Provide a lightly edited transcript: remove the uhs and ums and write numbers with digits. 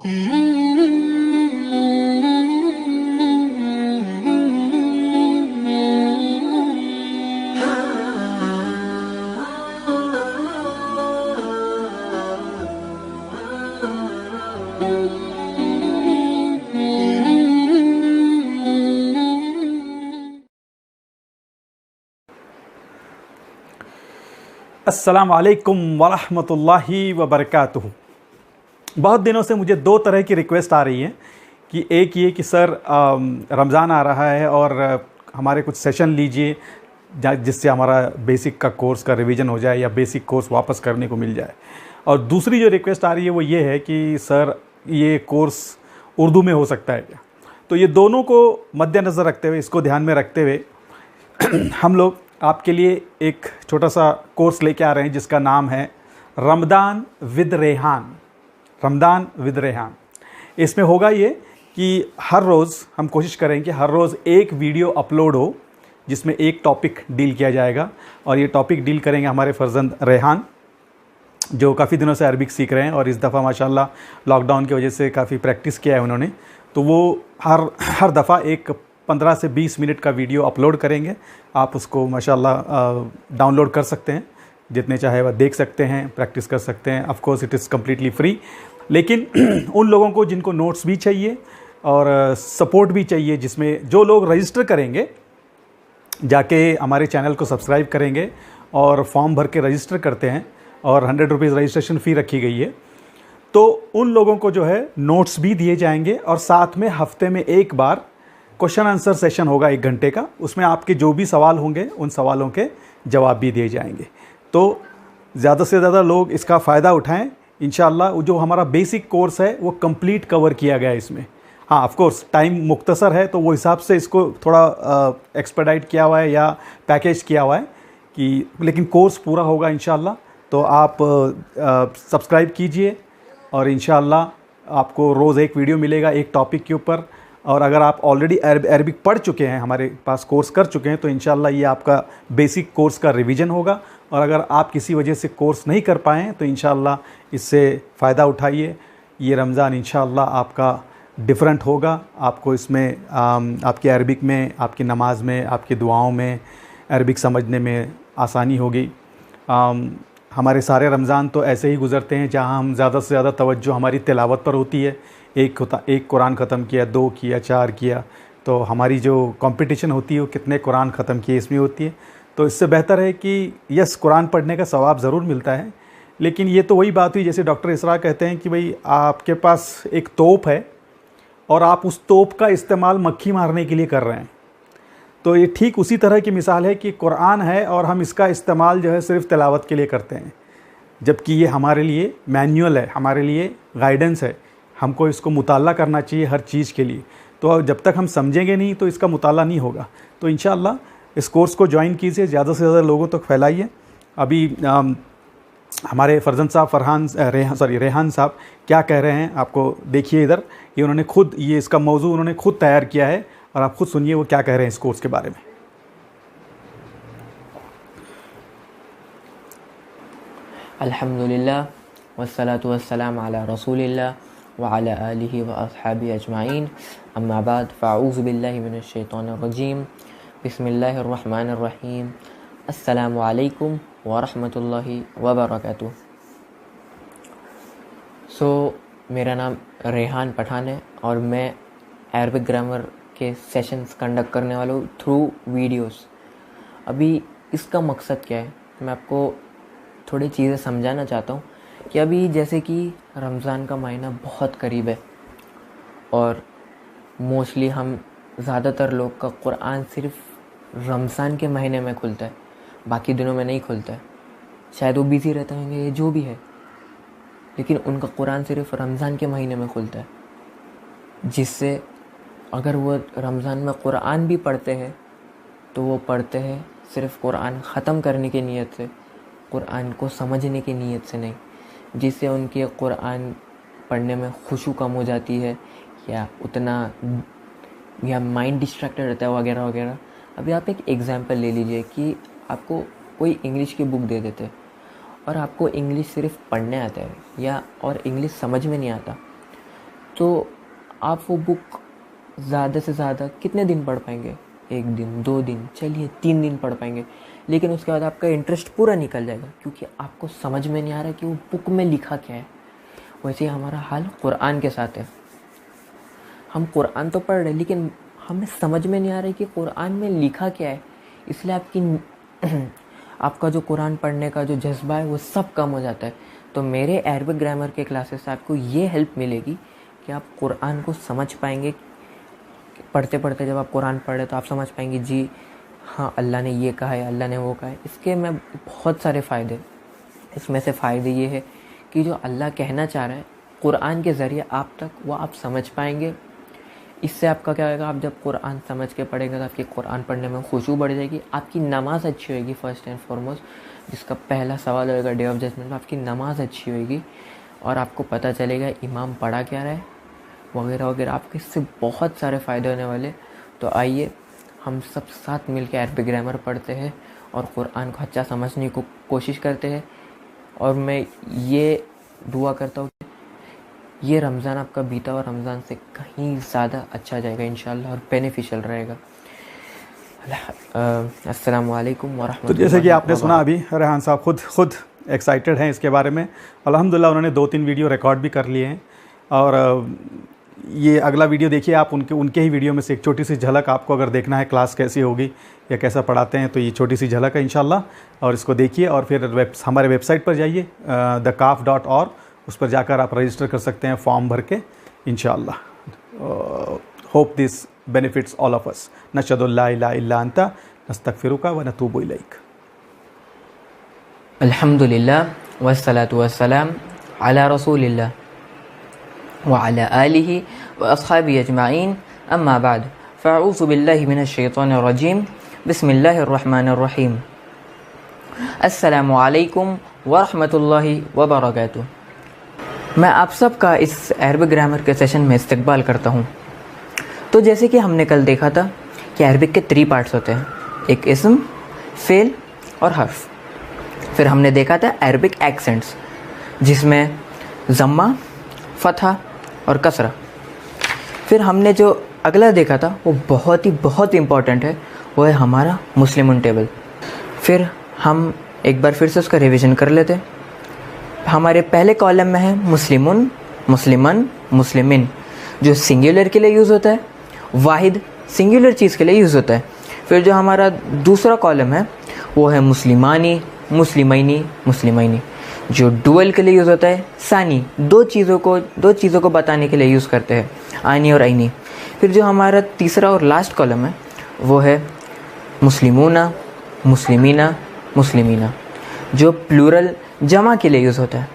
अस्सलाम वालेकुम वरहमतुल्लाहि वबरकातुहू। बहुत दिनों से मुझे दो तरह की रिक्वेस्ट आ रही है कि एक ये कि सर रमज़ान आ रहा है और हमारे कुछ सेशन लीजिए जिससे हमारा बेसिक का कोर्स का रिवीजन हो जाए या बेसिक कोर्स वापस करने को मिल जाए। और दूसरी जो रिक्वेस्ट आ रही है वो ये है कि सर ये कोर्स उर्दू में हो सकता है क्या। तो ये दोनों को मद्देनज़र रखते हुए, इसको ध्यान में रखते हुए हम लोग आपके लिए एक छोटा सा कोर्स लेके आ रहे हैं जिसका नाम है रमज़ान विद रेहान। रमज़ान विद रेहान। इसमें होगा ये कि हर रोज़ हम कोशिश करें कि हर रोज़ एक वीडियो अपलोड हो जिसमें एक टॉपिक डील किया जाएगा। और ये टॉपिक डील करेंगे हमारे फर्जंद रेहान, जो काफ़ी दिनों से अरबिक सीख रहे हैं और इस दफ़ा माशाल्लाह लॉकडाउन की वजह से काफ़ी प्रैक्टिस किया है उन्होंने। तो वो हर दफ़ा एक 15 से 20 मिनट का वीडियो अपलोड करेंगे। आप उसको माशाल्लाह डाउनलोड कर सकते हैं, जितने चाहे वह देख सकते हैं, प्रैक्टिस कर सकते हैं। Of course it is completely free. लेकिन उन लोगों को जिनको नोट्स भी चाहिए और सपोर्ट भी चाहिए, जिसमें जो लोग रजिस्टर करेंगे, जाके हमारे चैनल को सब्सक्राइब करेंगे और फॉर्म भर के रजिस्टर करते हैं और 100 रुपीज़ रजिस्ट्रेशन फ़ी रखी गई है, तो उन लोगों को जो है नोट्स भी दिए जाएंगे और साथ में हफ्ते में एक बार क्वेश्चन आंसर सेशन होगा 1 घंटे का। उसमें आपके जो भी सवाल होंगे उन सवालों के जवाब भी दिए जाएंगे। तो ज़्यादा से ज़्यादा लोग इसका फ़ायदा उठाएं। इंशाअल्लाह जो हमारा बेसिक कोर्स है वो कंप्लीट कवर किया गया है इसमें। हाँ, ऑफ कोर्स टाइम मुख्तसर है तो वो हिसाब से इसको थोड़ा एक्सपेडाइट किया हुआ है या पैकेज किया हुआ है कि, लेकिन कोर्स पूरा होगा इंशाअल्लाह। तो आप सब्सक्राइब कीजिए और इंशाअल्लाह आपको रोज़ एक वीडियो मिलेगा एक टॉपिक के ऊपर। और अगर आप ऑलरेडी अरबिक पढ़ चुके हैं, हमारे पास कोर्स कर चुके हैं, तो इंशाअल्लाह ये आपका बेसिक कोर्स का रिवीजन होगा। और अगर आप किसी वजह से कोर्स नहीं कर पाएँ तो इंशाअल्लाह इससे फ़ायदा उठाइए। ये रमज़ान इंशाअल्लाह आपका डिफरेंट होगा। आपको इसमें आपकी अरबिक में, आपकी नमाज में, आपकी दुआओं में अरबिक समझने में आसानी होगी। हमारे सारे रमज़ान तो ऐसे ही गुज़रते हैं जहाँ हम ज़्यादा से ज़्यादा तवज्जो हमारी तिलावत पर होती है। एक कुरान ख़त्म किया, 2 किया, 4 किया, तो हमारी जो कंपटीशन होती है वो कितने कुरान ख़त्म किए इसमें होती है। तो इससे बेहतर है कि यस, कुरान पढ़ने का सवाब ज़रूर मिलता है, लेकिन ये तो वही बात हुई जैसे डॉक्टर इसरा कहते हैं कि भाई आपके पास एक तोप है और आप उस तोप का इस्तेमाल मक्खी मारने के लिए कर रहे हैं। तो ये ठीक उसी तरह की मिसाल है कि कुरान है और हम इसका इस्तेमाल जो है सिर्फ तिलावत के लिए करते हैं, जबकि ये हमारे लिए मैनुअल है, हमारे लिए गाइडेंस है। हमको इसको मुताला करना चाहिए हर चीज़ के लिए। तो जब तक हम समझेंगे नहीं तो इसका मुताला नहीं होगा। तो इंशाअल्लाह इस कोर्स को ज्वाइन कीजिए, ज़्यादा से ज़्यादा लोगों तक फैलाइए। अभी हमारे फर्जंद साहब रेहान साहब क्या कह रहे हैं आपको देखिए इधर। ये उन्होंने खुद इसका मौजू उन्होंने खुद तैयार किया है और आप खुद सुनिए वो क्या कह रहे हैं इस कोर्स के बारे में। अल्हम्दुलिल्लाह वस्सलातु वस्सलाम अला रसूलिल्लाह व अला आलिहि व अस्हाबिहि अजमाइन, अम्मा बाद, फ़अऊज़ु बिल्लाहि मिनश शैतानिर रजीम, बिस्मिल्लाहिर रहमानिर रहीम, अस्सलामु अलैकुम व रहमतुल्लाहि व बरकातुहू। मेरा नाम रेहान पठान है और मैं अरबिक ग्रामर के सेशंस कंडक्ट करने वाला हूँ थ्रू वीडियोस। अभी इसका मकसद क्या है, मैं आपको थोड़ी चीज़ें समझाना चाहता हूँ कि अभी जैसे कि रमज़ान का महीना बहुत करीब है और मोस्टली हम ज़्यादातर लोग का कुरान सिर्फ रमज़ान के महीने में खुलता है, बाकी दिनों में नहीं खुलता है। शायद वो बिज़ी रहते होंगे, ये जो भी है, लेकिन उनका कुरान सिर्फ रमज़ान के महीने में खुलता है, जिससे अगर वो रमज़ान में कुरान भी पढ़ते हैं तो वो पढ़ते हैं सिर्फ कुरान ख़त्म करने की नीयत से, कुरान को समझने की नीयत से नहीं, जिससे उनके कुरान पढ़ने में खुशू कम हो जाती है या माइंड डिस्ट्रैक्टेड रहता है वगैरह वगैरह। अभी आप एक एग्ज़ाम्पल ले लीजिए कि आपको कोई इंग्लिश की बुक दे देते और आपको इंग्लिश सिर्फ पढ़ने आता है और इंग्लिश समझ में नहीं आता, तो आप वो बुक ज़्यादा से ज़्यादा कितने दिन पढ़ पाएंगे? 1 दिन, 2 दिन, चलिए 3 दिन पढ़ पाएंगे, लेकिन उसके बाद आपका इंटरेस्ट पूरा निकल जाएगा, क्योंकि आपको समझ में नहीं आ रहा कि वो बुक में लिखा क्या है। वैसे ही हमारा हाल कुरान के साथ है। हम कुरान तो पढ़ रहे हैं, लेकिन हमें समझ में नहीं आ रहा है कि कुरान में लिखा क्या है, इसलिए आपका जो कुरान पढ़ने का जो जज्बा है वो सब कम हो जाता है। तो मेरे अरबिक ग्रामर के क्लासेस से आपको ये हेल्प मिलेगी कि आप कुरान को समझ पाएंगे। पढ़ते पढ़ते जब आप कुरान पढ़ रहे तो आप समझ पाएंगे, जी हाँ, अल्लाह ने ये कहा है, अल्लाह ने वो कहा है। इसके में बहुत सारे फ़ायदे, इसमें से फ़ायदे ये है कि जो अल्लाह कहना चाह रहा है कुरान के ज़रिए आप तक, वो आप समझ पाएंगे। इससे आपका क्या होगा, आप जब कुरान समझ के पढ़ेंगे तो आपकी कुरान पढ़ने में खुशबू बढ़ जाएगी, आपकी नमाज़ अच्छी होगी फर्स्ट एंड फॉरमोस्ट। जिसका पहला सवाल होगा डे ऑफ जजमेंट में, आपकी नमाज़ अच्छी होगी और आपको पता चलेगा इमाम पढ़ा क्या रहा है वगैरह वगैरह। आपके इससे बहुत सारे फ़ायदे होने वाले। तो आइए हम सब साथ मिल के अरबिक ग्रामर पढ़ते हैं और कुरान को अच्छा समझने की कोशिश करते हैं। और मैं ये दुआ करता हूँ कि ये रमज़ान आपका बीता और रमज़ान से कहीं ज़्यादा अच्छा जाएगा इंशाल्लाह और बेनिफिशियल रहेगा। अस्सलामु अलैकुम व रहमतुल्लाहि। तो जैसे कि आपने सुना अभी, रेहान साहब खुद एक्साइटेड हैं इसके बारे में। अल्हम्दुलिल्लाह उन्होंने 2-3 वीडियो रिकॉर्ड भी कर लिए हैं और ये अगला वीडियो देखिए आप, उनके ही वीडियो में से एक छोटी सी झलक आपको अगर देखना है क्लास कैसी होगी या कैसा पढ़ाते हैं, तो ये छोटी सी झलक है इंशाल्लाह। और इसको देखिए और फिर हमारे वेबसाइट पर जाइए thekaf.org, उस पर जाकर आप रजिस्टर कर सकते हैं फॉर्म भर के इंशाल्लाह। Hope this benefits all of us. नशहदु ला इलाहा इल्ला अंता नस्तगफिरुका व नतूबु इलैक। अल्हम्दुलिल्लाह वस्सलातु वस्सलाम अला रसूलिल्लाह व अला आलिहि व अस्हाबिहि अजमाइन, अम्मा बाद, फ़अऊज़ु बिल्लाहि मिनश शैतानिर रजीम, बिस्मिल्लाहिर रहमानिर रहीम। अस्सलामु अलैकुम व रहमतुल्लाहि व बरकातुहू। मैं आप सब का इस अरबिक ग्रामर के सेशन में इस्तकबाल करता हूँ। तो जैसे कि हमने कल देखा था कि अरबिक के 3 पार्ट्स होते हैं, एक इस्म, फ़ेल और हर्फ। फिर हमने देखा था अरबिक एक्सेंट्स, जिसमें ज़म्मा, फ़तहा और कसरा। फिर हमने जो अगला देखा था वो बहुत इम्पॉर्टेंट है, वो है हमारा मुस्लिमुन टेबल। फिर हम एक बार फिर से उसका रिवीजन कर लेते। हमारे पहले कॉलम में है मुस्लिमुन, मुस्लिमन, मुस्लिमिन, जो सिंगुलर के लिए यूज़ होता है, वाहिद सिंगुलर चीज़ के लिए यूज़ होता है। फिर जो हमारा दूसरा कॉलम है वो है मुस्लिमानी, मुस्लिमैनी, मुस्लिमैनी, जो डुअल के लिए यूज़ होता है, सानी, दो चीज़ों को बताने के लिए यूज़ करते हैं, आनी और आइनी। फिर जो हमारा तीसरा और लास्ट कॉलम है वो है मुस्लिमूना, मुस्लिमीना, मुस्लिमीना, जो प्लूरल जमा के लिए यूज़ होता है।